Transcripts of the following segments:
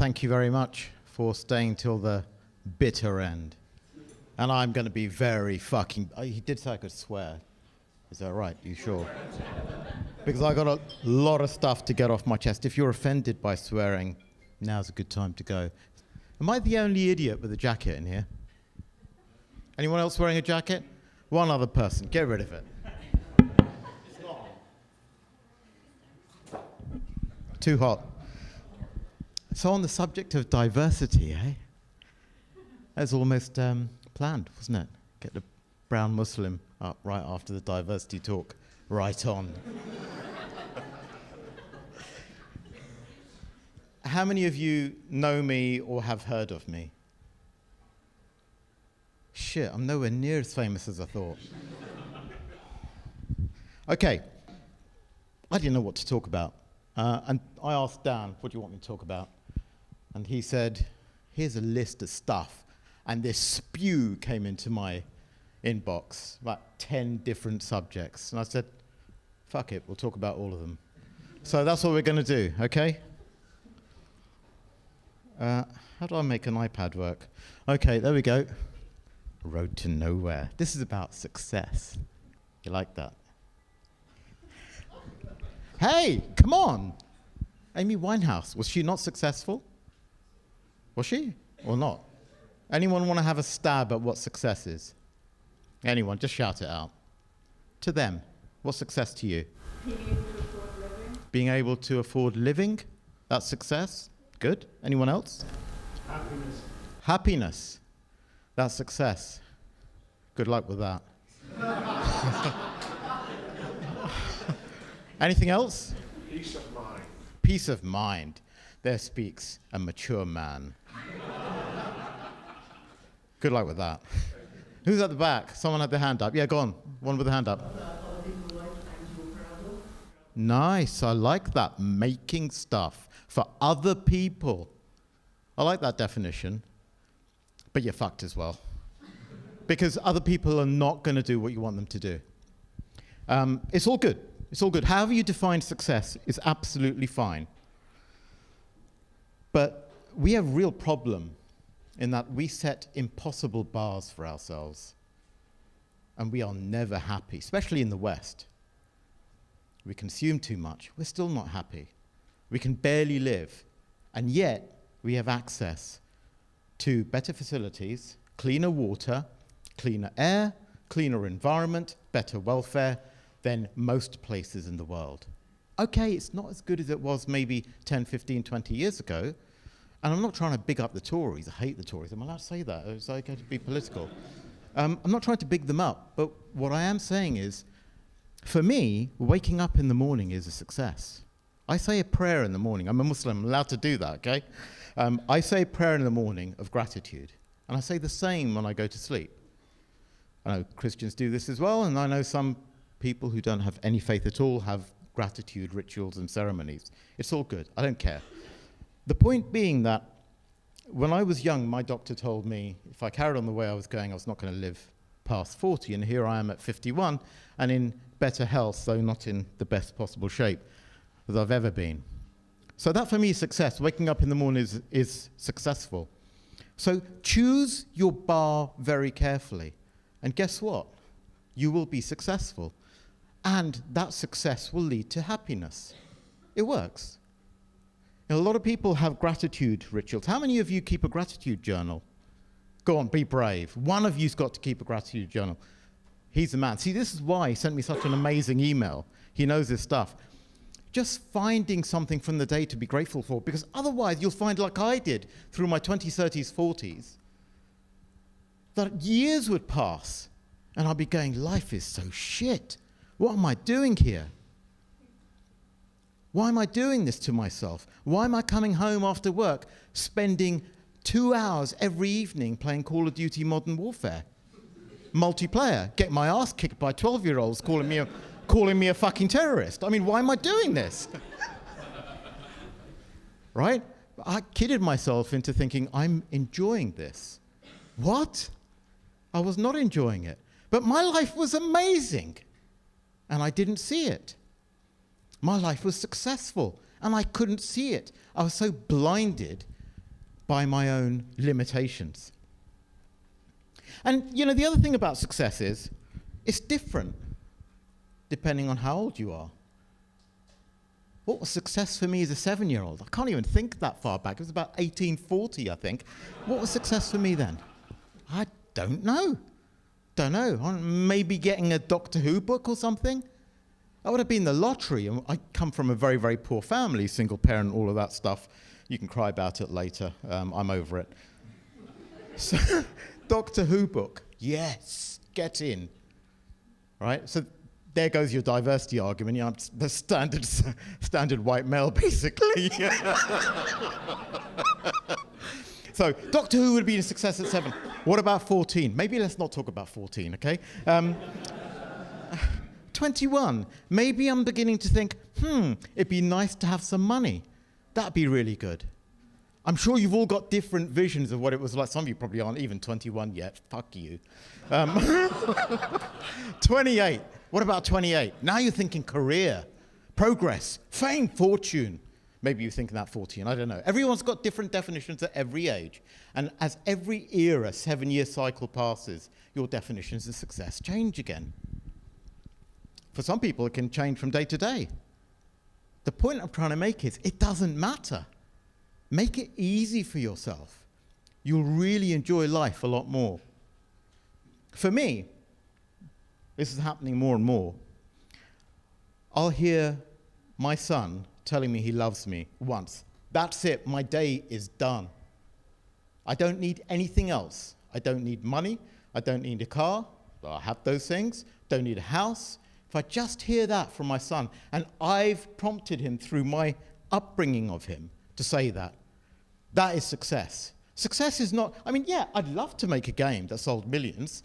thank you very much for staying till the bitter end. And I'm going to be very fucking... he did say I could swear. Is that right? You sure? Because I got a lot of stuff to get off my chest. If you're offended by swearing, now's a good time to go. Am I the only idiot with a jacket in here? Anyone else wearing a jacket? One other person. Get rid of it. It's not on. Too hot. So on the subject of diversity, that was almost planned, wasn't it? Get the brown Muslim up right after the diversity talk. Right on. How many of you know me or have heard of me? Shit, I'm nowhere near as famous as I thought. Okay, I didn't know what to talk about. And I asked Dan, what do you want me to talk about? And he said, here's a list of stuff. And this spew came into my inbox, like 10 different subjects. And I said, fuck it, we'll talk about all of them. So that's what we're going to do, okay? How do I make an iPad work? Okay, there we go. Road to nowhere. This is about success. You like that? Hey, come on. Amy Winehouse, was she not successful? Was she or not? Anyone want to have a stab at what success is? Anyone, just shout it out. To them, what's success to you? Being able to afford living. That's success. Good. Anyone else? Happiness. Happiness. That's success. Good luck with that. Anything else? Peace of mind. Peace of mind. There speaks a mature man. Good luck with that. Who's at the back? Someone had their hand up. Yeah, go on. One with the hand up. Nice. I like that. Making stuff for other people. I like that definition. But you're fucked as well. Because other people are not going to do what you want them to do. It's all good. It's all good. However you define success is absolutely fine. But we have a real problem in that we set impossible bars for ourselves. And we are never happy, especially in the West. We consume too much. We're still not happy. We can barely live. And yet, we have access to better facilities, cleaner water, cleaner air, cleaner environment, better welfare than most places in the world. Okay, it's not as good as it was maybe 10, 15, 20 years ago. And I'm not trying to big up the Tories. I hate the Tories. Am I allowed to say that? It's okay to be political. I'm not trying to big them up. But what I am saying is, for me, waking up in the morning is a success. I say a prayer in the morning. I'm a Muslim. I'm allowed to do that, okay? I say a prayer in the morning of gratitude. And I say the same when I go to sleep. I know Christians do this as well, and I know some people who don't have any faith at all have gratitude rituals and ceremonies. It's all good. I don't care. The point being that when I was young, my doctor told me if I carried on the way I was going, I was not going to live past 40. And here I am at 51 and in better health, though not in the best possible shape as I've ever been. So that for me is success. Waking up in the morning is successful. So choose your bar very carefully. And guess what? You will be successful. And that success will lead to happiness. It works. Now, a lot of people have gratitude rituals. How many of you keep a gratitude journal? Go on, be brave. One of you's got to keep a gratitude journal. He's the man. See, this is why he sent me such an amazing email. He knows his stuff. Just finding something from the day to be grateful for, because otherwise you'll find, like I did through my 20s, 30s, 40s, that years would pass and I'd be going, life is so shit. What am I doing here? Why am I doing this to myself? Why am I coming home after work, spending 2 hours every evening playing Call of Duty Modern Warfare? Multiplayer, get my ass kicked by 12-year-olds calling me a fucking terrorist. I mean, why am I doing this? Right? I kidded myself into thinking I'm enjoying this. What? I was not enjoying it. But my life was amazing. And I didn't see it. My life was successful, and I couldn't see it. I was so blinded by my own limitations. And, the other thing about success is it's different depending on how old you are. What was success for me as a 7-year-old? I can't even think that far back. It was about 1840, I think. What was success for me then? I don't know. Maybe getting a Doctor Who book or something? That would have been the lottery. I come from a very, very poor family, single parent, all of that stuff. You can cry about it later. I'm over it. So, Doctor Who book. Yes, get in. Right? So there goes your diversity argument. I'm the standard white male, basically. So Doctor Who would be a success at 7. What about 14? Maybe let's not talk about 14, okay? 21. Maybe I'm beginning to think, it'd be nice to have some money. That'd be really good. I'm sure you've all got different visions of what it was like. Some of you probably aren't even 21 yet. Fuck you. 28. What about 28? Now you're thinking career, progress, fame, fortune. Maybe you're thinking that 14. I don't know. Everyone's got different definitions at every age. And as every era, 7-year cycle passes, your definitions of success change again. For some people, it can change from day to day. The point I'm trying to make is it doesn't matter. Make it easy for yourself. You'll really enjoy life a lot more. For me, this is happening more and more. I'll hear my son telling me he loves me once. That's it. My day is done. I don't need anything else. I don't need money. I don't need a car. I have those things. Don't need a house. If I just hear that from my son, and I've prompted him through my upbringing of him to say that, that is success. Success is not, I'd love to make a game that sold millions,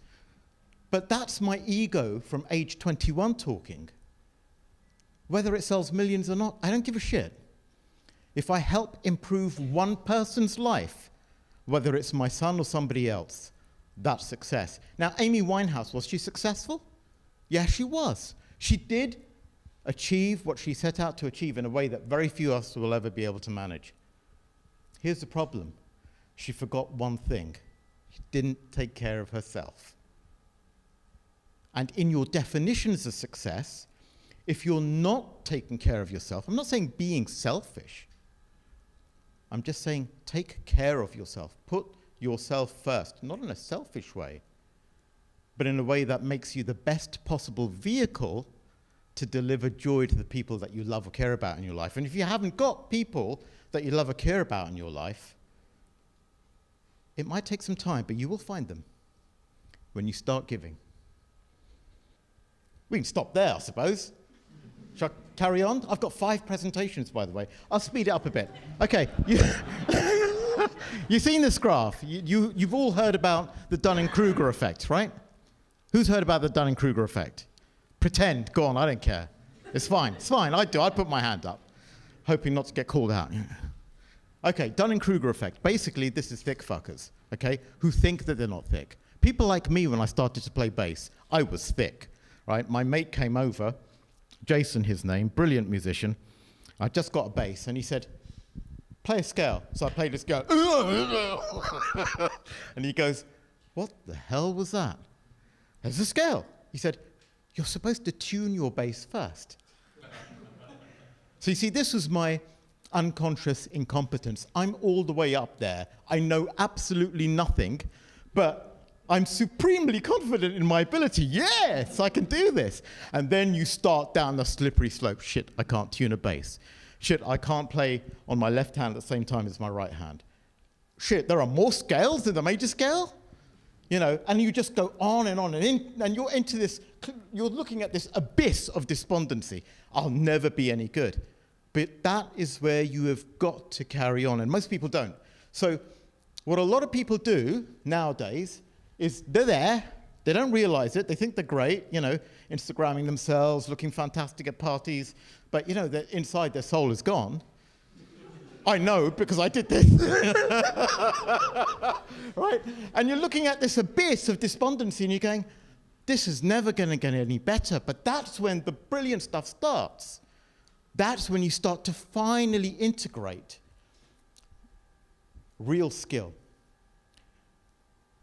but that's my ego from age 21 talking. Whether it sells millions or not, I don't give a shit. If I help improve one person's life, whether it's my son or somebody else, that's success. Now, Amy Winehouse, was she successful? Yeah, she was. She did achieve what she set out to achieve in a way that very few of us will ever be able to manage. Here's the problem. She forgot one thing. She didn't take care of herself. And in your definitions of success, if you're not taking care of yourself, I'm not saying being selfish. I'm just saying take care of yourself. Put yourself first, not in a selfish way, but in a way that makes you the best possible vehicle to deliver joy to the people that you love or care about in your life. And if you haven't got people that you love or care about in your life, it might take some time, but you will find them when you start giving. We can stop there, I suppose. Shall I carry on? I've got 5 presentations, by the way. I'll speed it up a bit. Okay. You've seen this graph. You've all heard about the Dunning-Kruger effect, right? Who's heard about the Dunning-Kruger effect? Pretend. Go on, I don't care. It's fine. It's fine. I do. I'd put my hand up, hoping not to get called out. Okay, Dunning-Kruger effect. Basically, this is thick fuckers, okay, who think that they're not thick. People like me, when I started to play bass, I was thick, right? My mate came over, Jason, his name, brilliant musician. I just got a bass, and he said, play a scale. So I played this scale. And he goes, what the hell was that? There's a scale. He said, you're supposed to tune your bass first. So you see, this was my unconscious incompetence. I'm all the way up there. I know absolutely nothing, but I'm supremely confident in my ability. Yes, I can do this. And then you start down the slippery slope. Shit, I can't tune a bass. Shit, I can't play on my left hand at the same time as my right hand. Shit, there are more scales than the major scale? And you just go on, and you're into this, you're looking at this abyss of despondency. I'll never be any good. But that is where you have got to carry on, and most people don't. So what a lot of people do nowadays is they're there, they don't realize it, they think they're great, Instagramming themselves, looking fantastic at parties, but that inside their soul is gone. I know, because I did this. Right? And you're looking at this abyss of despondency and you're going, this is never going to get any better. But that's when the brilliant stuff starts. That's when you start to finally integrate real skill.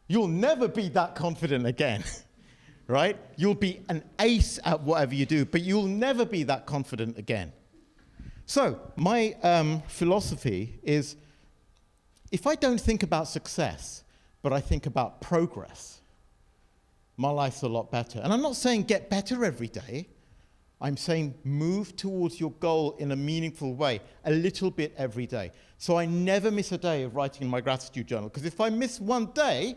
You'll never be that confident again, right? You'll be an ace at whatever you do, but you'll never be that confident again. So my philosophy is, if I don't think about success, but I think about progress, my life's a lot better. And I'm not saying get better every day. I'm saying move towards your goal in a meaningful way, a little bit every day. So I never miss a day of writing in my gratitude journal, because if I miss one day,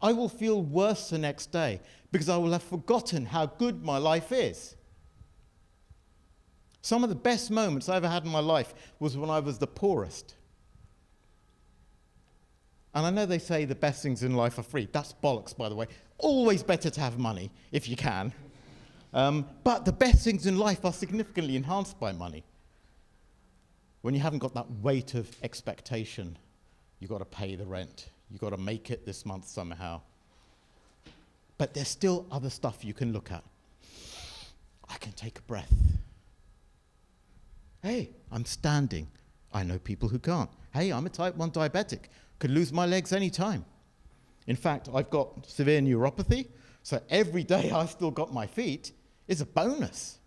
I will feel worse the next day, because I will have forgotten how good my life is. Some of the best moments I ever had in my life was when I was the poorest. And I know they say the best things in life are free. That's bollocks, by the way. Always better to have money, if you can. But the best things in life are significantly enhanced by money. When you haven't got that weight of expectation, you've got to pay the rent. You've got to make it this month somehow. But there's still other stuff you can look at. I can take a breath. Hey, I'm standing. I know people who can't. Hey, I'm a type 1 diabetic. Could lose my legs any time. In fact, I've got severe neuropathy, so every day I've still got my feet is a bonus.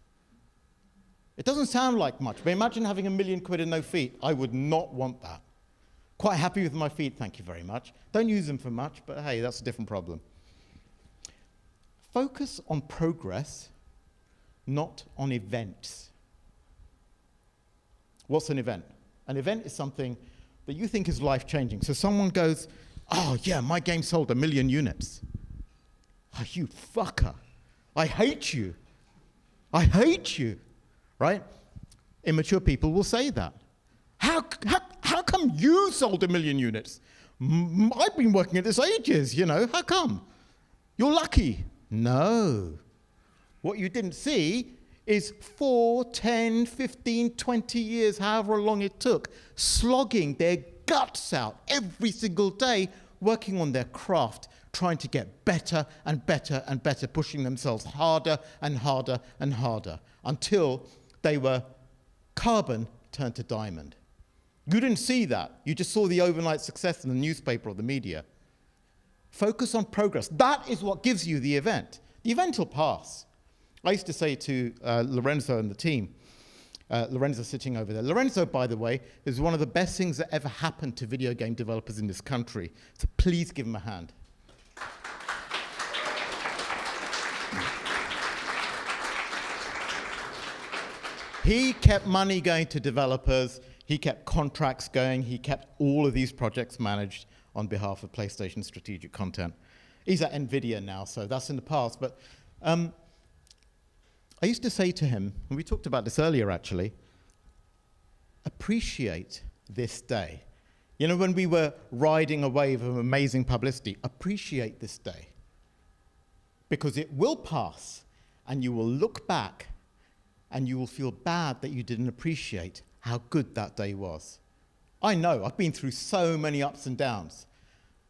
It doesn't sound like much, but imagine having £1 million and no feet. I would not want that. Quite happy with my feet, thank you very much. Don't use them for much, but hey, that's a different problem. Focus on progress, not on events. What's an event? An event is something that you think is life-changing. So someone goes, oh yeah, my game sold 1 million units. Oh, you fucker. I hate you. I hate you, right? Immature people will say that. How come you sold 1 million units? I've been working at this ages, you know, how come? You're lucky. No. What you didn't see is 4, 10, 15, 20 years, however long it took, slogging their guts out every single day, working on their craft, trying to get better and better and better, pushing themselves harder and harder and harder, until they were carbon turned to diamond. You didn't see that. You just saw the overnight success in the newspaper or the media. Focus on progress. That is what gives you the event. The event will pass. I used to say to Lorenzo and the team, Lorenzo sitting over there. Lorenzo, by the way, is one of the best things that ever happened to video game developers in this country. So please give him a hand. He kept money going to developers. He kept contracts going. He kept all of these projects managed on behalf of PlayStation Strategic Content. He's at NVIDIA now, so that's in the past. But I used to say to him, and we talked about this earlier actually, appreciate this day. You know, when we were riding a wave of amazing publicity, appreciate this day. Because it will pass, and you will look back, and you will feel bad that you didn't appreciate how good that day was. I know, I've been through so many ups and downs.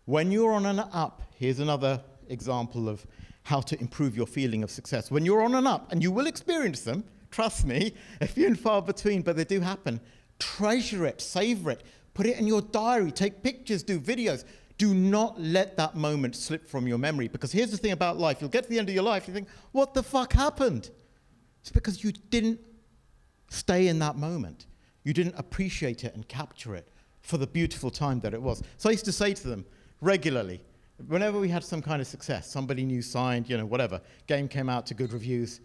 When you're on an up, here's another example of how to improve your feeling of success. When you're on an up, and you will experience them, trust me, a few and far between, but they do happen, treasure it, savor it, put it in your diary, take pictures, do videos. Do not let that moment slip from your memory, because here's the thing about life. You'll get to the end of your life, you think, what the fuck happened? It's because you didn't stay in that moment. You didn't appreciate it and capture it for the beautiful time that it was. So I used to say to them regularly, whenever we had some kind of success, somebody new signed, you know, whatever, game came out to good reviews,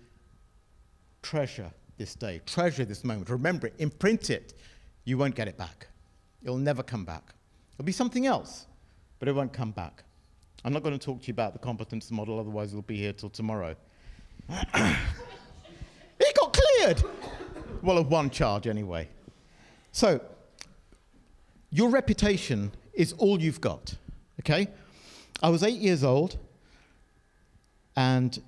treasure this day, treasure this moment, remember it, imprint it. You won't get it back. It'll never come back. It'll be something else, but it won't come back. I'm not going to talk to you about the competence model, otherwise we'll be here till tomorrow. He got cleared! Well, of one charge anyway. So, your reputation is all you've got, okay? I was 8 years old, and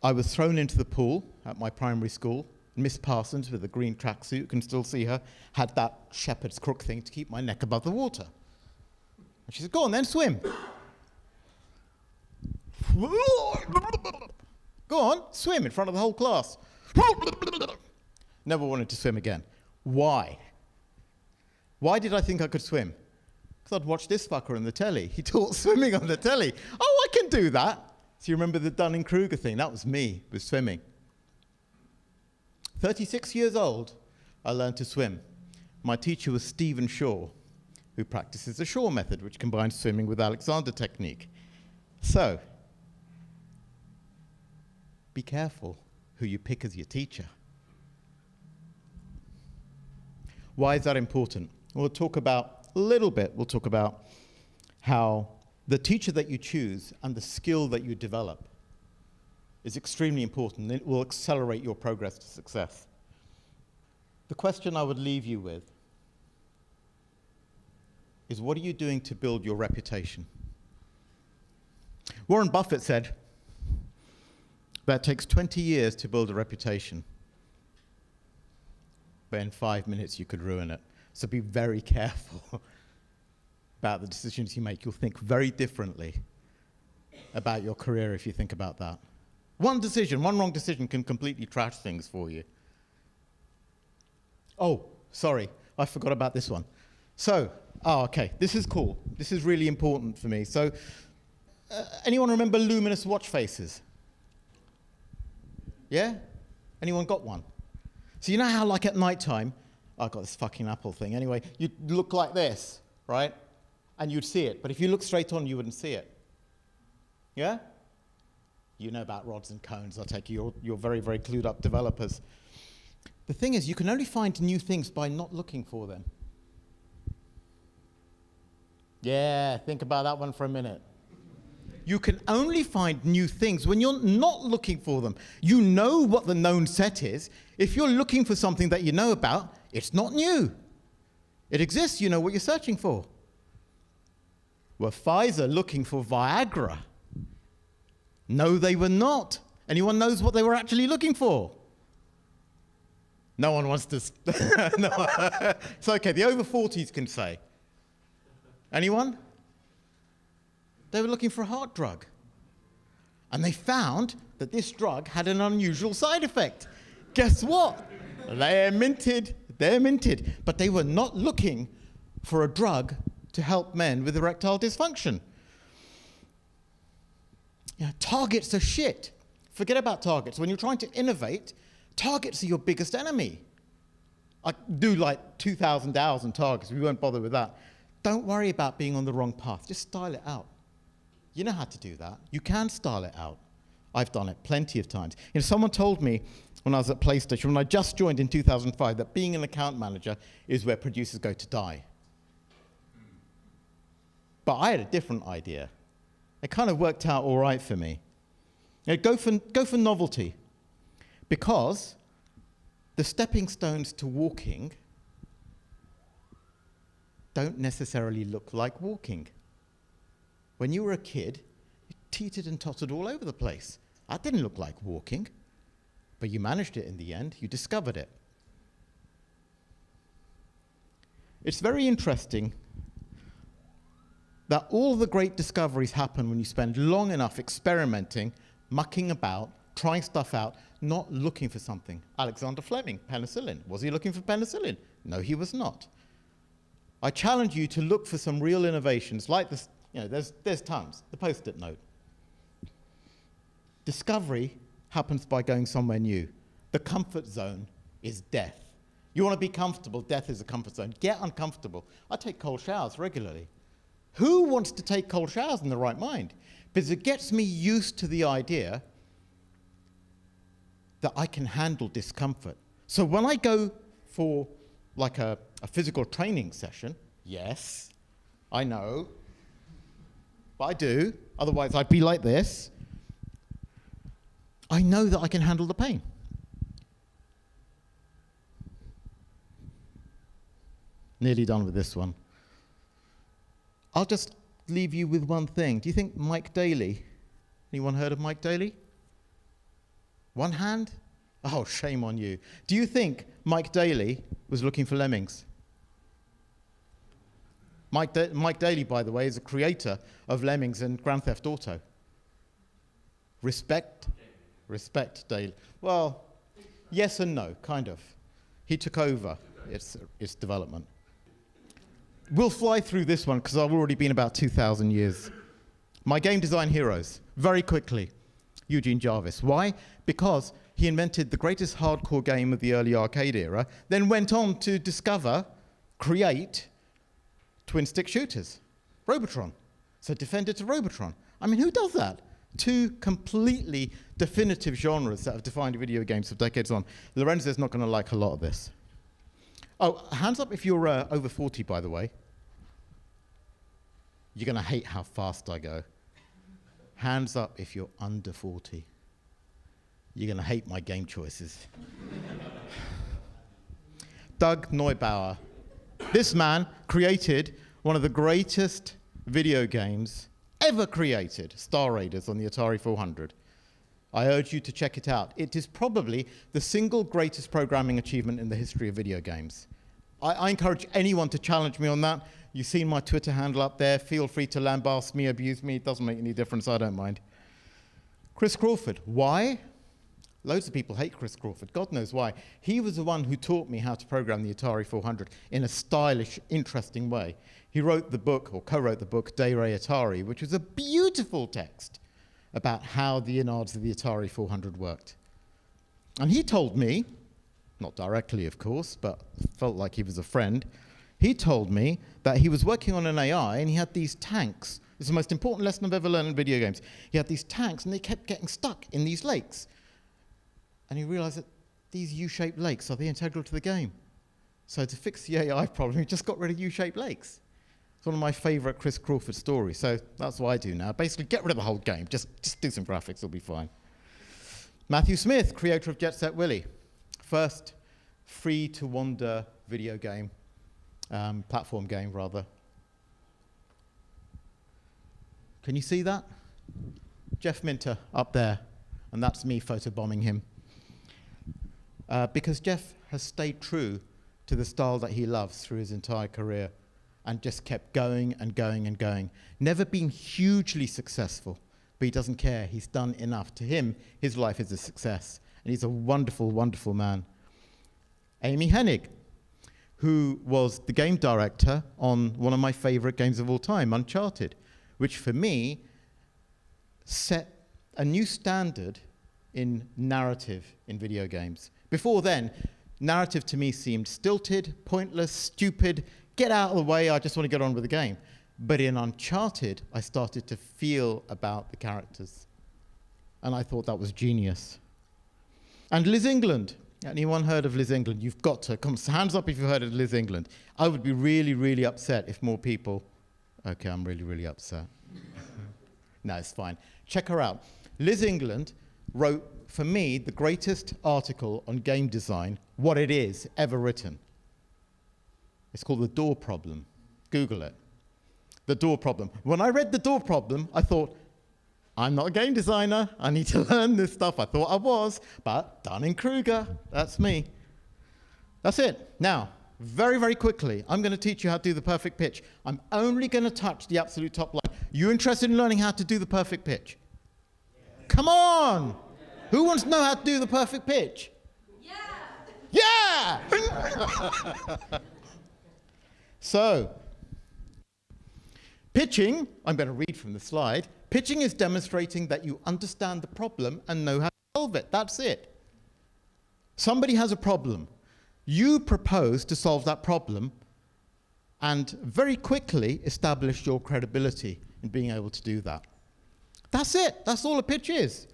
I was thrown into the pool at my primary school. Miss Parsons, with a green tracksuit, you can still see her, had that shepherd's crook thing to keep my neck above the water. And she said, go on then, swim. Go on, swim in front of the whole class. Never wanted to swim again. Why? Why did I think I could swim? Because I'd watch this fucker on the telly. He taught swimming on the telly. Oh, I can do that. So you remember the Dunning-Kruger thing? That was me with swimming. 36 years old, I learned to swim. My teacher was Stephen Shaw, who practices the Shaw method, which combines swimming with Alexander technique. So, be careful who you pick as your teacher. Why is that important? We'll talk about how the teacher that you choose and the skill that you develop is extremely important. It will accelerate your progress to success. The question I would leave you with is, what are you doing to build your reputation? Warren Buffett said that it takes 20 years to build a reputation, but in 5 minutes you could ruin it. So be very careful about the decisions you make. You'll think very differently about your career if you think about that. One wrong decision can completely trash things for you. Oh, sorry, I forgot about this one. So, okay, this is cool. This is really important for me. So, anyone remember luminous watch faces? Yeah? Anyone got one? So you know how, like, at nighttime, I've got this fucking Apple thing. Anyway, you'd look like this, right? And you'd see it. But if you look straight on, you wouldn't see it. Yeah? You know about rods and cones. I take it you're very, very clued up developers. The thing is, you can only find new things by not looking for them. Yeah, think about that one for a minute. You can only find new things when you're not looking for them. You know what the known set is. If you're looking for something that you know about, it's not new. It exists, you know what you're searching for. Were Pfizer looking for Viagra? No, they were not. Anyone knows what they were actually looking for? No one wants to. No. It's okay, the over 40s can say. Anyone? They were looking for a heart drug. And they found that this drug had an unusual side effect. Guess what? They're minted. But they were not looking for a drug to help men with erectile dysfunction. Yeah, targets are shit. Forget about targets. When you're trying to innovate, targets are your biggest enemy. I do like 2,000 hours on targets. We won't bother with that. Don't worry about being on the wrong path. Just style it out. You know how to do that. You can style it out. I've done it plenty of times. You know, someone told me when I was at PlayStation, when I just joined in 2005, that being an account manager is where producers go to die. But I had a different idea. It kind of worked out all right for me. You know, go for novelty. Because the stepping stones to walking don't necessarily look like walking. When you were a kid, you teetered and tottered all over the place. That didn't look like walking, but you managed it in the end. You discovered it. It's very interesting that all the great discoveries happen when you spend long enough experimenting, mucking about, trying stuff out, not looking for something. Alexander Fleming, penicillin. Was he looking for penicillin? No, he was not. I challenge you to look for some real innovations like this. You know, there's tons. The Post-it note. Discovery happens by going somewhere new. The comfort zone is death. You want to be comfortable, death is a comfort zone. Get uncomfortable. I take cold showers regularly. Who wants to take cold showers in the right mind? Because it gets me used to the idea that I can handle discomfort. So when I go for like a physical training session, yes, I know, but I do, otherwise I'd be like this. I know that I can handle the pain. Nearly done with this one. I'll just leave you with one thing. Do you think Mike Daly, anyone heard of Mike Daly? One hand? Oh, shame on you. Do you think Mike Daly was looking for lemmings? Mike Daly, by the way, is a creator of Lemmings and Grand Theft Auto. Respect Daly. Well, yes and no, kind of. He took over its development. We'll fly through this one because I've already been about 2,000 years. My game design heroes, very quickly. Eugene Jarvis. Why? Because he invented the greatest hardcore game of the early arcade era, then went on to create twin-stick shooters. Robotron. So Defender to Robotron. I mean, who does that? Two completely definitive genres that have defined video games for decades on. Lorenzo's not going to like a lot of this. Oh, hands up if you're over 40, by the way. You're going to hate how fast I go. Hands up if you're under 40. You're going to hate my game choices. Doug Neubauer. This man created one of the greatest video games ever created, Star Raiders on the Atari 400. I urge you to check it out. It is probably the single greatest programming achievement in the history of video games. I encourage anyone to challenge me on that. You've seen my Twitter handle up there. Feel free to lambast me, abuse me. It doesn't make any difference. I don't mind. Chris Crawford. Why? Loads of people hate Chris Crawford. God knows why. He was the one who taught me how to program the Atari 400 in a stylish, interesting way. He wrote the book, or co-wrote the book, De Re Atari, which was a beautiful text about how the innards of the Atari 400 worked. And he told me, not directly, of course, but felt like he was a friend, he told me that he was working on an AI and he had these tanks. It's the most important lesson I've ever learned in video games. He had these tanks and they kept getting stuck in these lakes. And he realized that these U-shaped lakes are the integral to the game. So to fix the AI problem, he just got rid of U-shaped lakes. It's one of my favorite Chris Crawford stories. So that's what I do now. Basically, get rid of the whole game. Just do some graphics, it'll be fine. Matthew Smith, creator of Jet Set Willy. First free-to-wander video game, platform game, rather. Can you see that? Jeff Minter up there. And that's me photobombing him. Because Jeff has stayed true to the style that he loves through his entire career and just kept going and going and going. Never been hugely successful, but he doesn't care. He's done enough. To him, his life is a success. And he's a wonderful, wonderful man. Amy Hennig, who was the game director on one of my favorite games of all time, Uncharted, which for me set a new standard in narrative in video games. Before then, narrative to me seemed stilted, pointless, stupid, get out of the way, I just want to get on with the game. But in Uncharted, I started to feel about the characters. And I thought that was genius. And Liz England. Anyone heard of Liz England? You've got to. Come, hands up if you've heard of Liz England. I would be really, really upset if more people... Okay, I'm really, really upset. No, it's fine. Check her out. Liz England wrote, for me, the greatest article on game design, what it is, ever written. It's called The Door Problem. Google it. The Door Problem. When I read The Door Problem, I thought, I'm not a game designer. I need to learn this stuff. I thought I was, but Dunning-Kruger, that's me. That's it. Now, very, very quickly, I'm going to teach you how to do the perfect pitch. I'm only going to touch the absolute top line. You interested in learning how to do the perfect pitch? Yeah. Come on! Yeah. Who wants to know how to do the perfect pitch? Yeah! Yeah! So, pitching, I'm going to read from the slide. Pitching is demonstrating that you understand the problem and know how to solve it. That's it. Somebody has a problem. You propose to solve that problem and very quickly establish your credibility in being able to do that. That's it. That's all a pitch is.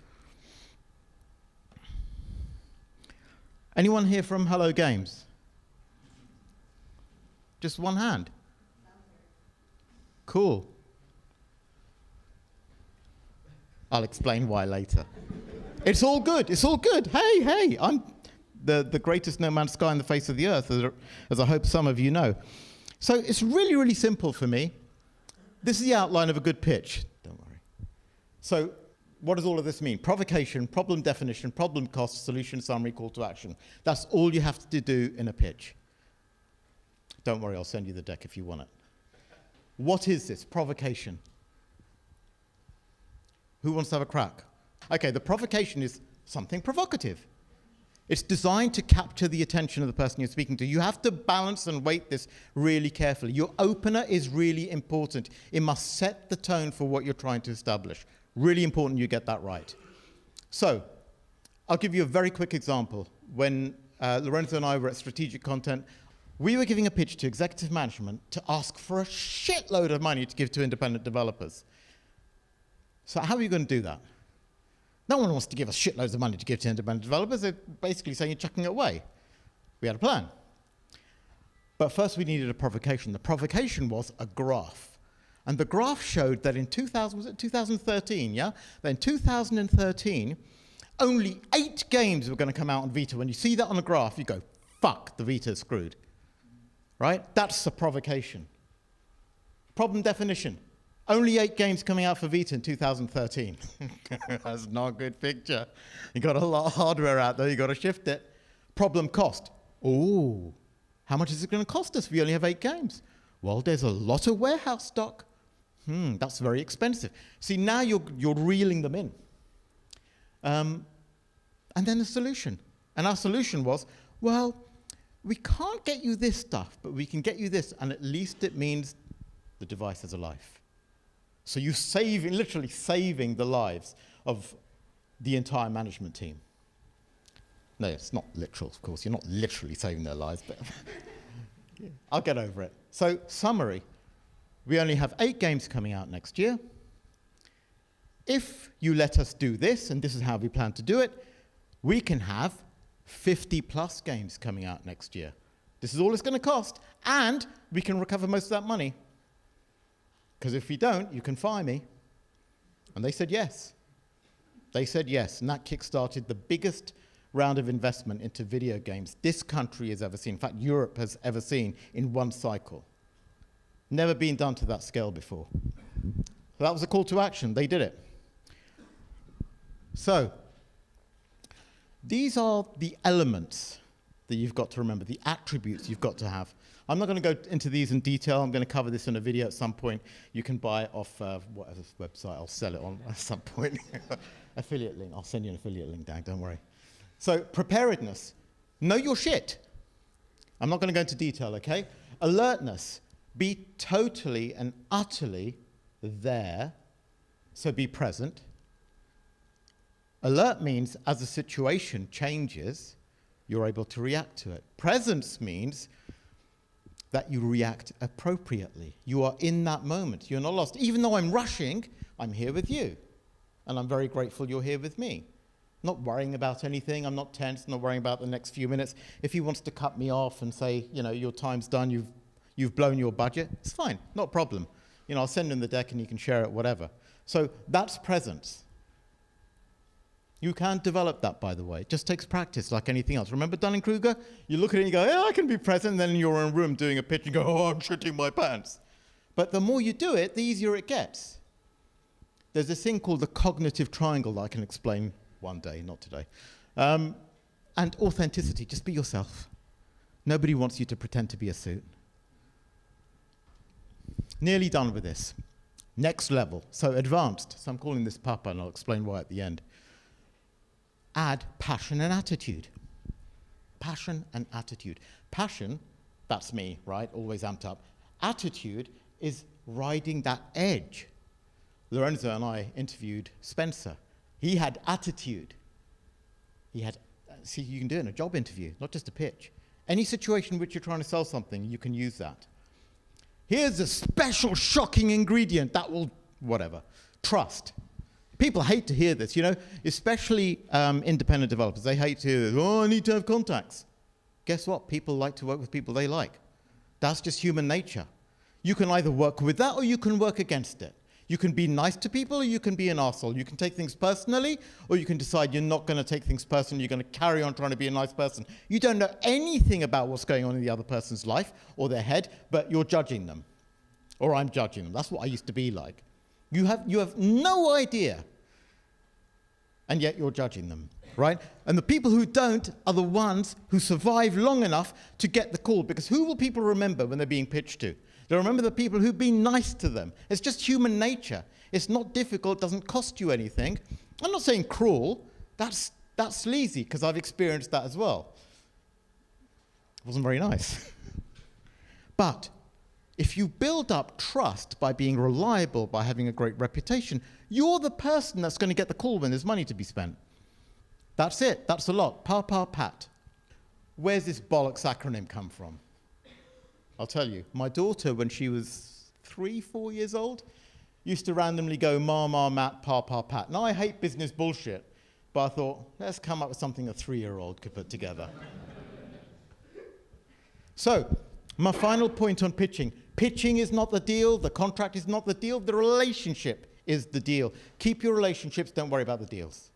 Anyone here from Hello Games? Just one hand. Cool. I'll explain why later. It's all good. It's all good. Hey, I'm the greatest No Man's Sky on the face of the earth, as I hope some of you know. So it's really, really simple for me. This is the outline of a good pitch. Don't worry. So what does all of this mean? Provocation, problem definition, problem cost, solution summary, call to action. That's all you have to do in a pitch. Don't worry, I'll send you the deck if you want it. What is this? Provocation. Who wants to have a crack? Okay, the provocation is something provocative. It's designed to capture the attention of the person you're speaking to. You have to balance and weight this really carefully. Your opener is really important. It must set the tone for what you're trying to establish. Really important you get that right. So, I'll give you a very quick example. When Lorenzo and I were at Strategic Content, we were giving a pitch to executive management to ask for a shitload of money to give to independent developers. So how are you going to do that? No one wants to give us shitloads of money to give to independent developers. They're basically saying you're chucking it away. We had a plan. But first we needed a provocation. The provocation was a graph. And the graph showed that in 2013, yeah? That in 2013, only 8 games were going to come out on Vita. When you see that on a graph, you go, fuck, the Vita's screwed. Right? That's a provocation. Problem definition. Only 8 games coming out for Vita in 2013. That's not a good picture. You got a lot of hardware out there, you got to shift it. Problem cost. Oh, how much is it going to cost us if we only have 8 games? Well, there's a lot of warehouse stock. That's very expensive. See, now you're reeling them in. And then the solution. And our solution was, well, we can't get you this stuff, but we can get you this, and at least it means the device has a life. So you're literally saving the lives of the entire management team. No, it's not literal, of course. You're not literally saving their lives, but I'll get over it. So, summary. We only have 8 games coming out next year. If you let us do this, and this is how we plan to do it, we can have 50-plus games coming out next year. This is all it's going to cost, and we can recover most of that money. Because if we don't, you can fire me. And they said yes. They said yes, and that kick-started the biggest round of investment into video games this country has ever seen, in fact, Europe has ever seen in one cycle. Never been done to that scale before. So that was a call to action. They did it. So, these are the elements that you've got to remember, the attributes you've got to have. I'm not going to go into these in detail. I'm going to cover this in a video at some point. You can buy it off whatever website. I'll sell it on at some point. Affiliate link. I'll send you an affiliate link, Dan. Don't worry. So preparedness. Know your shit. I'm not going to go into detail, okay? Alertness. Be totally and utterly there. So be present. Alert means as the situation changes, you're able to react to it. Presence means that you react appropriately. You are in that moment. You're not lost. Even though I'm rushing, I'm here with you. And I'm very grateful you're here with me. Not worrying about anything. I'm not tense, not worrying about the next few minutes. If he wants to cut me off and say, you know, your time's done, you've blown your budget, it's fine, not a problem. You know, I'll send him the deck and he can share it, whatever. So that's presence. You can develop that, by the way. It just takes practice like anything else. Remember Dunning-Kruger? You look at it and you go, yeah, I can be present, and then you're in a room doing a pitch and go, oh, I'm shitting my pants. But the more you do it, the easier it gets. There's this thing called the cognitive triangle that I can explain one day, not today. And authenticity, just be yourself. Nobody wants you to pretend to be a suit. Nearly done with this. Next level, so advanced. So I'm calling this Papa, and I'll explain why at the end. Add passion and attitude. Passion and attitude. Passion, that's me, right? Always amped up. Attitude is riding that edge. Lorenzo and I interviewed Spencer. He had attitude. See, you can do it in a job interview, not just a pitch. Any situation in which you're trying to sell something, you can use that. Here's a special shocking ingredient that will, whatever, trust. People hate to hear this, you know, especially independent developers. They hate to hear this. Oh, I need to have contacts. Guess what? People like to work with people they like. That's just human nature. You can either work with that or you can work against it. You can be nice to people or you can be an arsehole. You can take things personally or you can decide you're not going to take things personally. You're going to carry on trying to be a nice person. You don't know anything about what's going on in the other person's life or their head, but you're judging them. Or I'm judging them. That's what I used to be like. You have no idea. And yet you're judging them, right? And the people who don't are the ones who survive long enough to get the call. Because who will people remember when they're being pitched to? They'll remember the people who've been nice to them. It's just human nature. It's not difficult. It doesn't cost you anything. I'm not saying cruel. That's That's sleazy, because I've experienced that as well. It wasn't very nice. But if you build up trust by being reliable, by having a great reputation, you're the person that's going to get the call when there's money to be spent. That's it. That's a lot. Pa, pa, pat. Where's this bollocks acronym come from? I'll tell you. My daughter, when she was 3, 4 years old, used to randomly go ma, ma, mat, pa, pa, pat. Now, I hate business bullshit, but I thought, let's come up with something a 3-year-old could put together. So, my final point on pitching. Pitching is not the deal. The contract is not the deal. The relationship is the deal. Keep your relationships. Don't worry about the deals.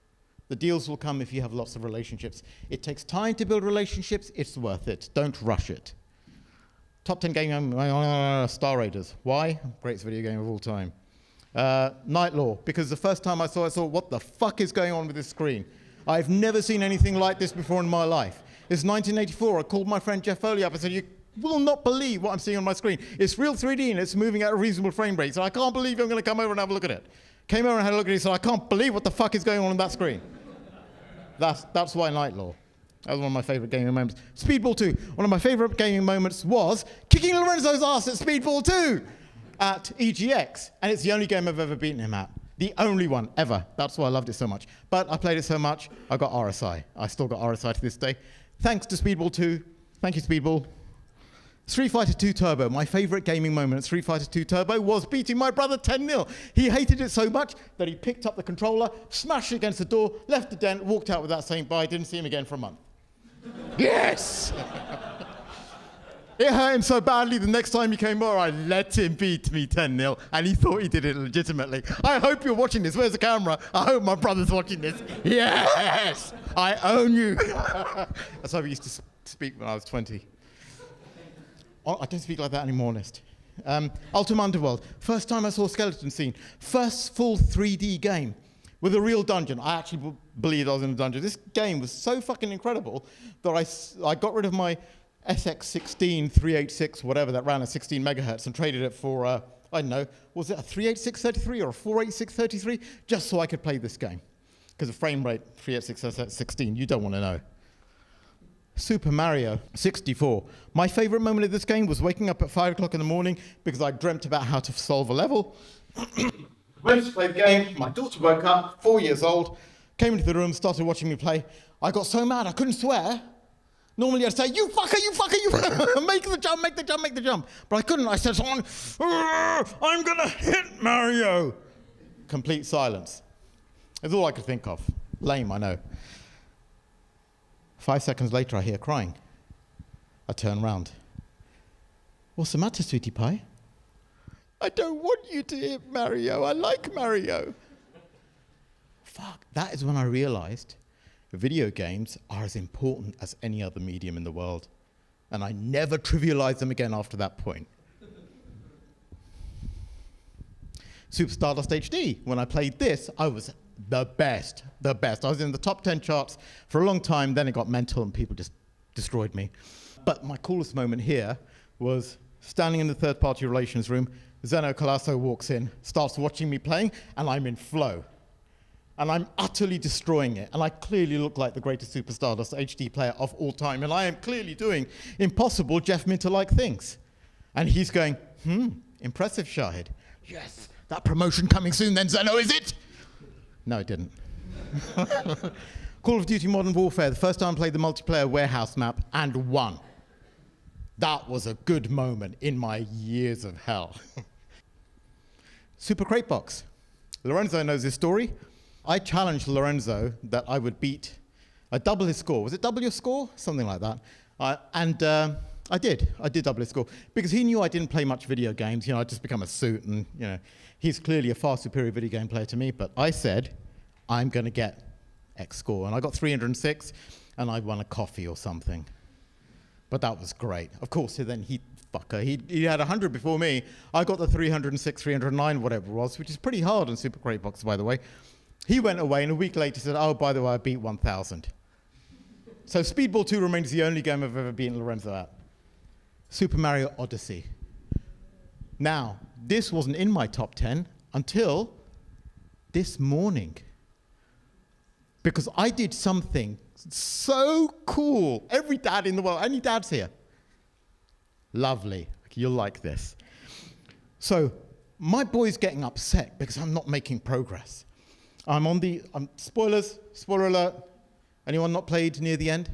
The deals will come if you have lots of relationships. It takes time to build relationships. It's worth it. Don't rush it. Top 10 game, Star Raiders. Why? Greatest video game of all time. Night Law, because the first time I saw it, I thought, what the fuck is going on with this screen? I've never seen anything like this before in my life. It's 1984. I called my friend Jeff Foley up and said, you will not believe what I'm seeing on my screen. It's real 3D and it's moving at a reasonable frame rate, so I can't believe I'm going to come over and have a look at it. Came over and had a look at it and said, I can't believe what the fuck is going on that screen. That's why Night Law. That was one of my favorite gaming moments. Speedball 2. One of my favorite gaming moments was kicking Lorenzo's ass at Speedball 2 at EGX. And it's the only game I've ever beaten him at. The only one, ever. That's why I loved it so much. But I played it so much, I got RSI. I still got RSI to this day. Thanks to Speedball 2. Thank you, Speedball. Street Fighter 2 Turbo. My favorite gaming moment at Street Fighter 2 Turbo was beating my brother 10-0. He hated it so much that he picked up the controller, smashed it against the door, left the dent, walked out without saying bye, didn't see him again for a month. Yes! It hurt him so badly the next time he came over, I let him beat me 10-0, and he thought he did it legitimately. I hope you're watching this. Where's the camera? I hope my brother's watching this. Yes! I own you. That's how we used to speak when I was 20. I don't speak like that anymore, honest. Ultima Underworld. First time I saw a skeleton scene. First full 3D game with a real dungeon. I actually believed I was in a dungeon. This game was so fucking incredible that I got rid of my SX16 386, whatever, that ran at 16 megahertz and traded it for, I don't know, was it a 38633 or a 48633? Just so I could play this game. Because the frame rate, 386 16, you don't want to know. Super Mario 64. My favorite moment of this game was waking up at 5 o'clock in the morning because I dreamt about how to solve a level. Went to play the game. My daughter woke up, 4 years old, came into the room, started watching me play. I got so mad I couldn't swear. Normally I'd say, you fucker, you fucker, you fucker, make the jump, make the jump, make the jump. But I couldn't. I said, I'm going to hit Mario. Complete silence. That's all I could think of. Lame, I know. 5 seconds later, I hear crying. I turn round. What's the matter, sweetie pie? I don't want you to hit Mario. I like Mario. Fuck, that is when I realized video games are as important as any other medium in the world. And I never trivialized them again after that point. Super Stardust HD. When I played this, I was the best. I was in the top 10 charts for a long time, then it got mental and people just destroyed me. But my coolest moment here was standing in the third-party relations room, Zeno Colasso walks in, starts watching me playing, and I'm in flow. And I'm utterly destroying it. And I clearly look like the greatest Super Stardust HD player of all time. And I am clearly doing impossible Jeff Minter-like things. And he's going, impressive, Shahid. Yes, that promotion coming soon then, Zeno, is it? No, it didn't. Call of Duty Modern Warfare, the first time I played the multiplayer warehouse map and won. That was a good moment in my years of hell. Super Crate Box. Lorenzo knows this story. I challenged Lorenzo that I would double his score. Was it double your score? Something like that. I did double his score because he knew I didn't play much video games. I'd just become a suit and, he's clearly a far superior video game player to me, but I said, I'm going to get X score. And I got 306 and I won a coffee or something. But that was great. Of course, then he had 100 before me. I got the 306, 309, whatever it was, which is pretty hard on Super Crate Box, by the way. He went away and a week later said, oh, by the way, I beat 1,000. So Speedball 2 remains the only game I've ever beaten Lorenzo at. Super Mario Odyssey. Now, this wasn't in my top 10 until this morning. because I did something so cool. Every dad in the world, any dads here? Lovely. You'll like this. So my boy's getting upset because I'm not making progress. Spoiler alert. Anyone not played near the end?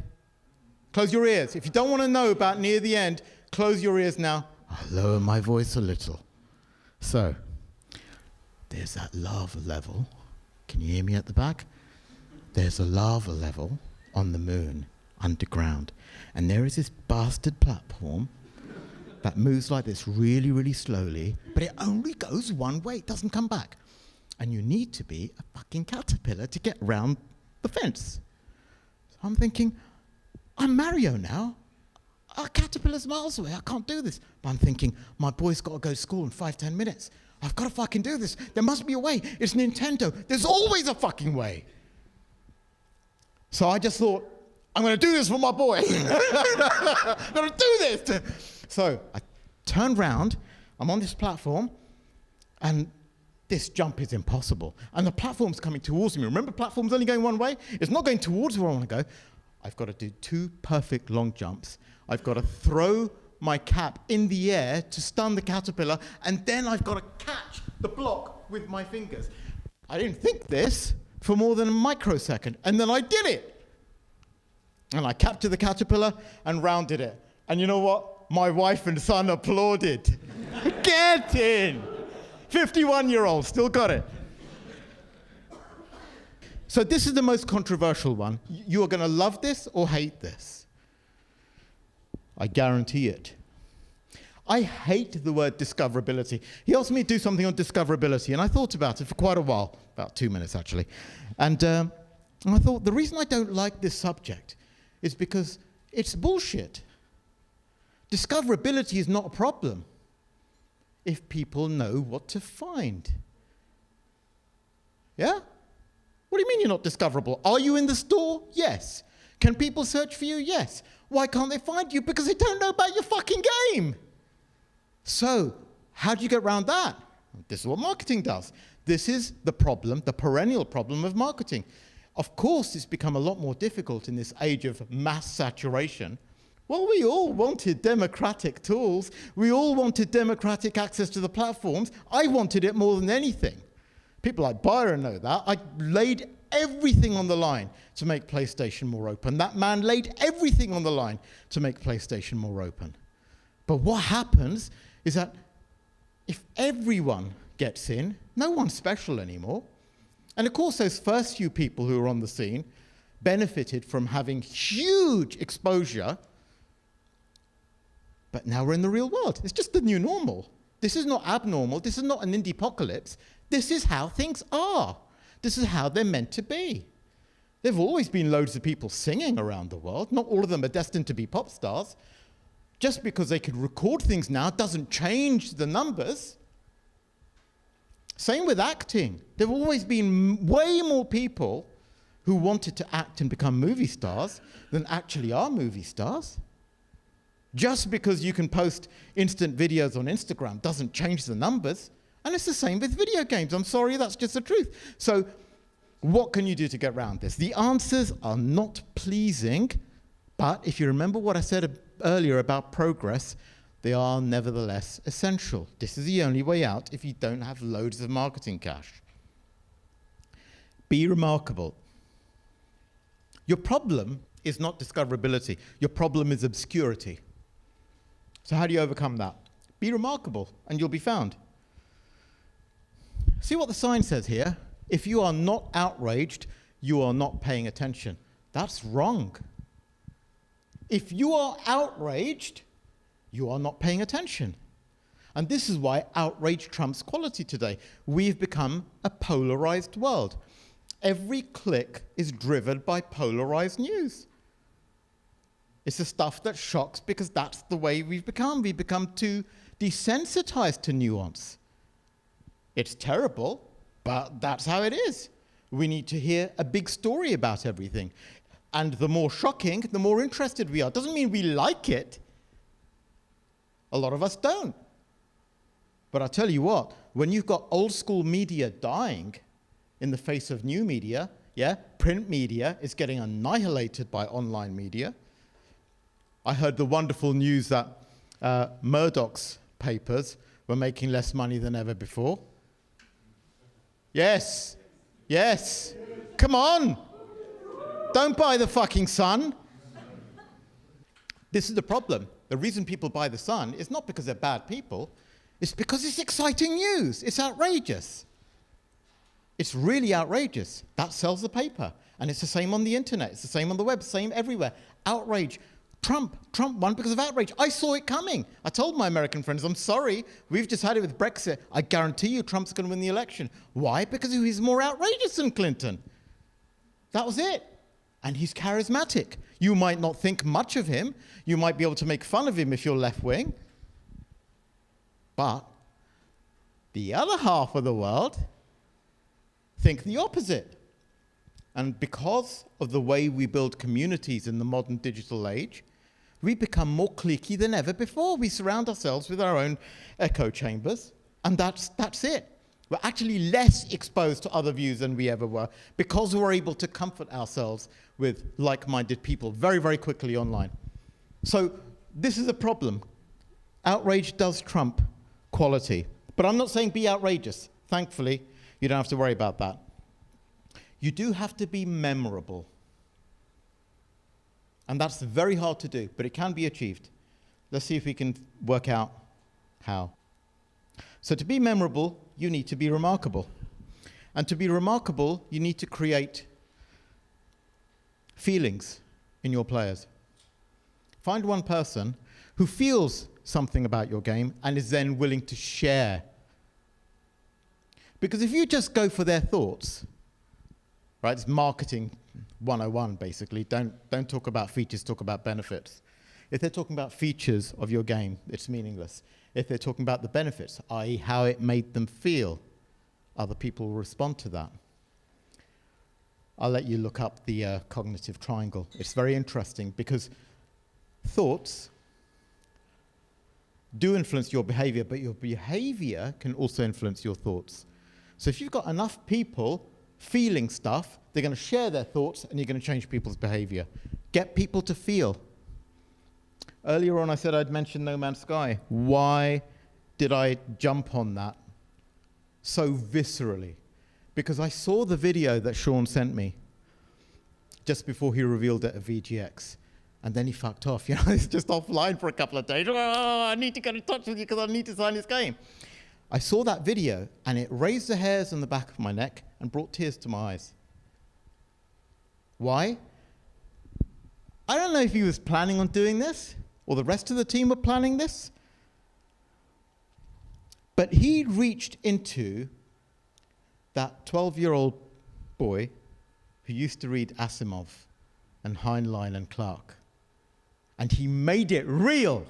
Close your ears. If you don't want to know about near the end, close your ears now. I'll lower my voice a little. So, there's that lava level. Can you hear me at the back? There's a lava level on the moon, underground. And there is this bastard platform that moves like this really, really slowly, but it only goes one way. It doesn't come back. And you need to be a fucking caterpillar to get around the fence. So I'm thinking, I'm Mario now. A caterpillar's miles away. I can't do this. But I'm thinking, my boy's got to go to school in 5-10 minutes. I've got to fucking do this. There must be a way. It's Nintendo. There's always a fucking way. So I just thought, I'm going to do this for my boy. I'm going to do this. So I turned round. I'm on this platform. And this jump is impossible. And the platform's coming towards me. Remember, platform's only going one way? It's not going towards where I want to go. I've got to do 2 perfect long jumps. I've got to throw my cap in the air to stun the caterpillar, and then I've got to catch the block with my fingers. I didn't think this for more than a microsecond, and then I did it. And I captured the caterpillar and rounded it. And you know what? My wife and son applauded. Get in! 51-year-old, still got it. So this is the most controversial one. You are going to love this or hate this. I guarantee it. I hate the word discoverability. He asked me to do something on discoverability, and I thought about it for quite a while, about 2 minutes actually. And I thought the reason I don't like this subject is because it's bullshit. Discoverability is not a problem if people know what to find. Yeah? What do you mean you're not discoverable? Are you in the store? Yes. Can people search for you? Yes. Why can't they find you? Because they don't know about your fucking game. So, how do you get around that? This is what marketing does. This is the problem, the perennial problem of marketing. Of course, it's become a lot more difficult in this age of mass saturation. Well, we all wanted democratic tools. We all wanted democratic access to the platforms. I wanted it more than anything. People like Byron know that. I laid everything on the line to make PlayStation more open. That man laid everything on the line to make PlayStation more open. But what happens is that if everyone gets in, no one's special anymore. And of course, those first few people who were on the scene benefited from having huge exposure. But now we're in the real world. It's just the new normal. This is not abnormal. This is not an indie-pocalypse. This is how things are. This is how they're meant to be. There have always been loads of people singing around the world. Not all of them are destined to be pop stars. Just because they could record things now doesn't change the numbers. Same with acting. There have always been way more people who wanted to act and become movie stars than actually are movie stars. Just because you can post instant videos on Instagram doesn't change the numbers. And it's the same with video games. I'm sorry, that's just the truth. So what can you do to get around this? The answers are not pleasing, but if you remember what I said earlier about progress, they are nevertheless essential. This is the only way out if you don't have loads of marketing cash. Be remarkable. Your problem is not discoverability. Your problem is obscurity. So how do you overcome that? Be remarkable, and you'll be found. See what the sign says here? If you are not outraged, you are not paying attention. That's wrong. If you are outraged, you are not paying attention. And this is why outrage trumps quality today. We've become a polarized world. Every click is driven by polarized news. It's the stuff that shocks because that's the way we've become. We've become too desensitized to nuance. It's terrible, but that's how it is. We need to hear a big story about everything. And the more shocking, the more interested we are. Doesn't mean we like it. A lot of us don't. But I'll tell you what, when you've got old school media dying in the face of new media, Yeah, print media is getting annihilated by online media. I heard the wonderful news that Murdoch's papers were making less money than ever before. Yes, yes. Come on. Don't buy the fucking Sun. This is the problem. The reason people buy the Sun is not because they're bad people. It's because it's exciting news. It's outrageous. It's really outrageous. That sells the paper. And it's the same on the internet. It's the same on the web. Same everywhere. Outrage. Trump won because of outrage. I saw it coming. I told my American friends, I'm sorry, we've just had it with Brexit. I guarantee you Trump's going to win the election. Why? Because he's more outrageous than Clinton. That was it. And he's charismatic. You might not think much of him. You might be able to make fun of him if you're left wing. But the other half of the world think the opposite. And because of the way we build communities in the modern digital age, we become more cliquey than ever before. We surround ourselves with our own echo chambers, and that's it. We're actually less exposed to other views than we ever were because we're able to comfort ourselves with like-minded people very, very quickly online. So this is a problem. Outrage does trump quality. But I'm not saying be outrageous. Thankfully, you don't have to worry about that. You do have to be memorable. And that's very hard to do, but it can be achieved. Let's see if we can work out how. So to be memorable, you need to be remarkable. And to be remarkable, you need to create feelings in your players. Find one person who feels something about your game and is then willing to share. Because if you just go for their thoughts, right, it's marketing 101 basically. Don't talk about features, talk about benefits. If they're talking about features of your game, it's meaningless. If they're talking about the benefits, i.e. how it made them feel, other people will respond to that. I'll let you look up the cognitive triangle. It's very interesting because thoughts do influence your behavior, but your behavior can also influence your thoughts. So if you've got enough people feeling stuff, they're going to share their thoughts and you're going to change people's behavior. Get people to feel. Earlier on I said I'd mention No Man's Sky. Why did I jump on that so viscerally? Because I saw the video that Sean sent me just before he revealed it at VGX. And then he fucked off. You know, he's just offline for a couple of days. Oh, I need to get in touch with you because I need to sign this game. I saw that video and it raised the hairs on the back of my neck and brought tears to my eyes. Why? I don't know if he was planning on doing this or the rest of the team were planning this, but he reached into that 12-year-old boy who used to read Asimov and Heinlein and Clarke, and he made it real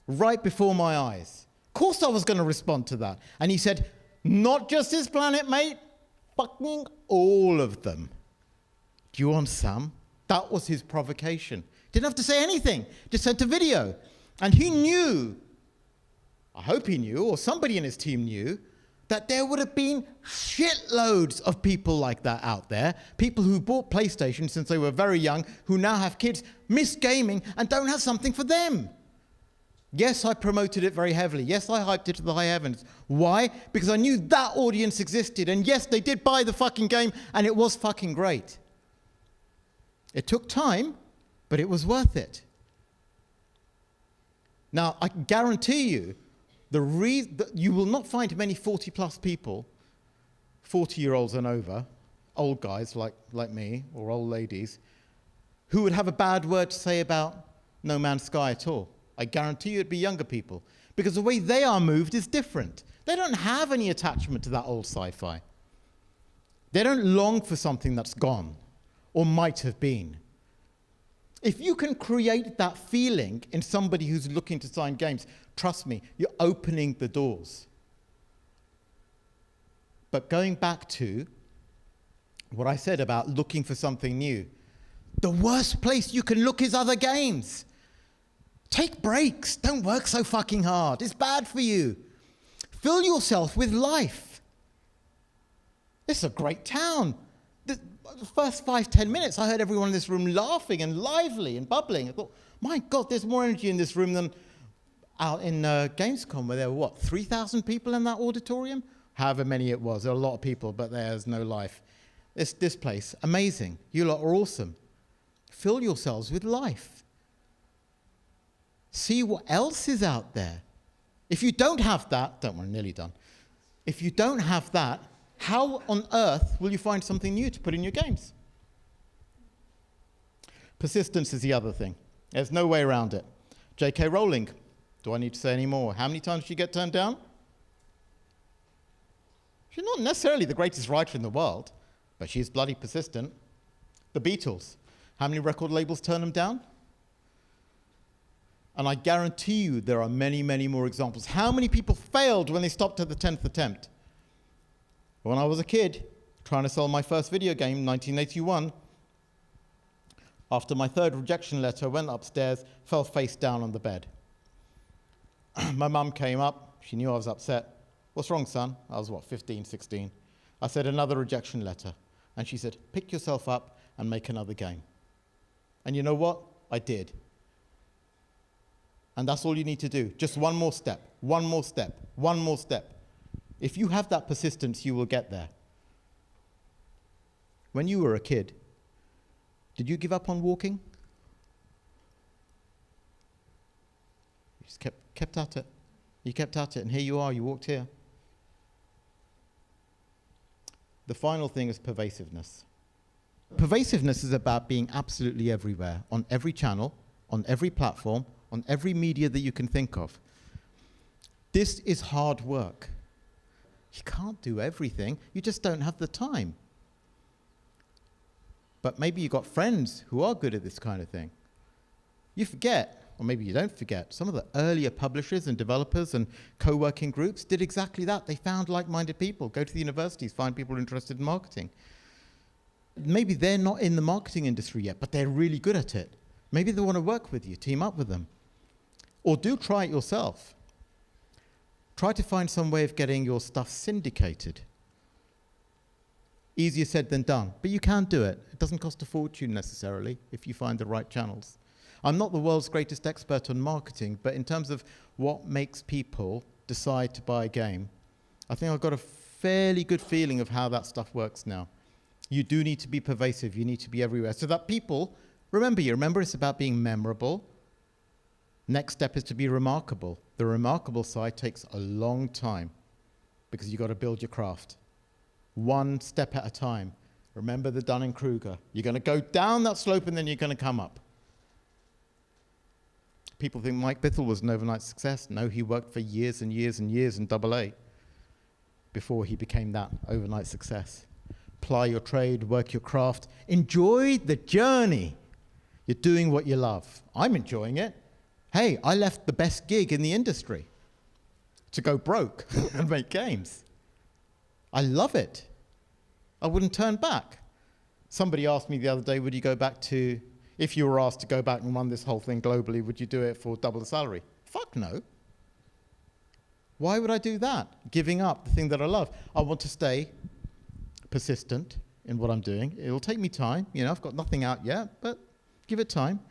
right before my eyes. Of course I was going to respond to that. And he said, not just this planet, mate, fucking all of them. Do you want some? That was his provocation. Didn't have to say anything, just sent a video. And he knew, I hope he knew, or somebody in his team knew, that there would have been shitloads of people like that out there, people who bought PlayStation since they were very young, who now have kids, miss gaming, and don't have something for them. Yes, I promoted it very heavily. Yes, I hyped it to the high heavens. Why? Because I knew that audience existed. And yes, they did buy the fucking game, and it was fucking great. It took time, but it was worth it. Now, I can guarantee you, you will not find many 40-plus people, 40-year-olds and over, old guys like me, or old ladies, who would have a bad word to say about No Man's Sky at all. I guarantee you it'd be younger people, because the way they are moved is different. They don't have any attachment to that old sci-fi. They don't long for something that's gone, or might have been. If you can create that feeling in somebody who's looking to sign games, trust me, you're opening the doors. But going back to what I said about looking for something new, the worst place you can look is other games. Take breaks. Don't work so fucking hard. It's bad for you. Fill yourself with life. This is a great town. The first 5-10 minutes, I heard everyone in this room laughing and lively and bubbling. I thought, my God, there's more energy in this room than out in Gamescom, where there were, 3,000 people in that auditorium? However many it was. There were a lot of people, but there's no life. This place, amazing. You lot are awesome. Fill yourselves with life. See what else is out there. If you don't have that, don't worry, nearly done. If you don't have that, how on earth will you find something new to put in your games? Persistence is the other thing. There's no way around it. J.K. Rowling, do I need to say any more? How many times did she get turned down? She's not necessarily the greatest writer in the world, but she's bloody persistent. The Beatles, how many record labels turned them down? And I guarantee you there are many, many more examples. How many people failed when they stopped at the 10th attempt? When I was a kid, trying to sell my first video game in 1981, after my third rejection letter, I went upstairs, fell face down on the bed. My mum came up. She knew I was upset. What's wrong, son? I was, 15, 16. I said, another rejection letter. And she said, pick yourself up and make another game. And you know what? I did. And that's all you need to do. Just one more step, one more step, one more step. If you have that persistence, you will get there. When you were a kid, did you give up on walking? You just kept at it. You kept at it, and here you are, you walked here. The final thing is pervasiveness. Pervasiveness is about being absolutely everywhere, on every channel, on every platform, on every media that you can think of. This is hard work. You can't do everything. You just don't have the time. But maybe you've got friends who are good at this kind of thing. You forget, or maybe you don't forget, some of the earlier publishers and developers and co-working groups did exactly that. They found like-minded people, go to the universities, find people interested in marketing. Maybe they're not in the marketing industry yet, but they're really good at it. Maybe they want to work with you, team up with them. Or do try it yourself. Try to find some way of getting your stuff syndicated. Easier said than done, but you can do it. It doesn't cost a fortune necessarily if you find the right channels. I'm not the world's greatest expert on marketing, but in terms of what makes people decide to buy a game, I think I've got a fairly good feeling of how that stuff works now. You do need to be pervasive, you need to be everywhere, so that people, remember it's about being memorable. Next step is to be remarkable. The remarkable side takes a long time because you've got to build your craft. One step at a time. Remember the Dunning-Kruger. You're going to go down that slope and then you're going to come up. People think Mike Bithell was an overnight success. No, he worked for years and years and years in AA before he became that overnight success. Ply your trade, work your craft. Enjoy the journey. You're doing what you love. I'm enjoying it. Hey, I left the best gig in the industry to go broke and make games. I love it. I wouldn't turn back. Somebody asked me the other day, would you go back to, if you were asked to go back and run this whole thing globally, would you do it for double the salary? Fuck no. Why would I do that? Giving up the thing that I love. I want to stay persistent in what I'm doing. It'll take me time. You know, I've got nothing out yet, but give it time.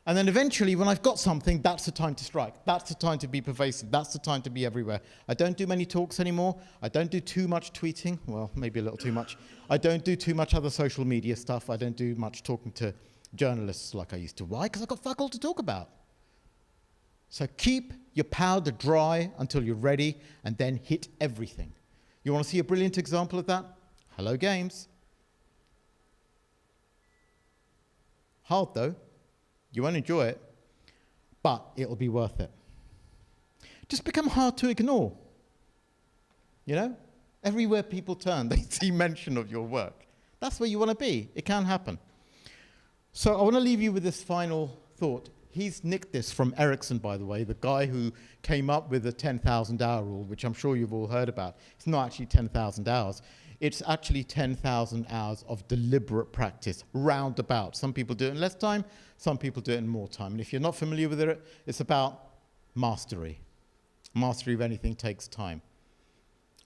And then eventually, when I've got something, that's the time to strike. That's the time to be pervasive. That's the time to be everywhere. I don't do many talks anymore. I don't do too much tweeting. Well, maybe a little too much. I don't do too much other social media stuff. I don't do much talking to journalists like I used to. Why? Because I've got fuck all to talk about. So keep your powder dry until you're ready, and then hit everything. You want to see a brilliant example of that? Hello Games. Hard though. You won't enjoy it, but it'll be worth it. Just become hard to ignore. You know? Everywhere people turn, they see mention of your work. That's where you want to be. It can happen. So I want to leave you with this final thought. He's nicked this from Ericsson, by the way, the guy who came up with the 10,000 hour rule, which I'm sure you've all heard about. It's not actually 10,000 hours. It's actually 10,000 hours of deliberate practice, roundabout. Some people do it in less time, some people do it in more time. And if you're not familiar with it, it's about mastery. Mastery of anything takes time.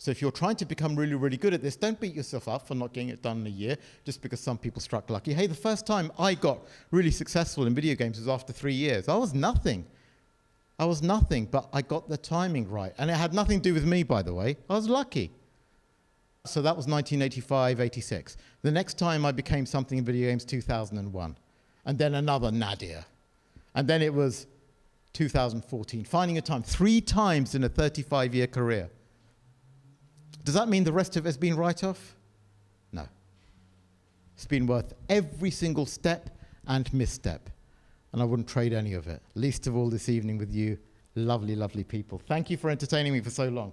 So if you're trying to become really, really good at this, don't beat yourself up for not getting it done in a year just because some people struck lucky. Hey, the first time I got really successful in video games was after 3 years. I was nothing, but I got the timing right. And it had nothing to do with me, by the way. I was lucky. So that was 1985, 86. The next time I became something in video games, 2001. And then another nadir. And then it was 2014, finding a time, 3 times in a 35-year career. Does that mean the rest of it has been write-off? No. It's been worth every single step and misstep. And I wouldn't trade any of it, least of all this evening with you, lovely, lovely people. Thank you for entertaining me for so long.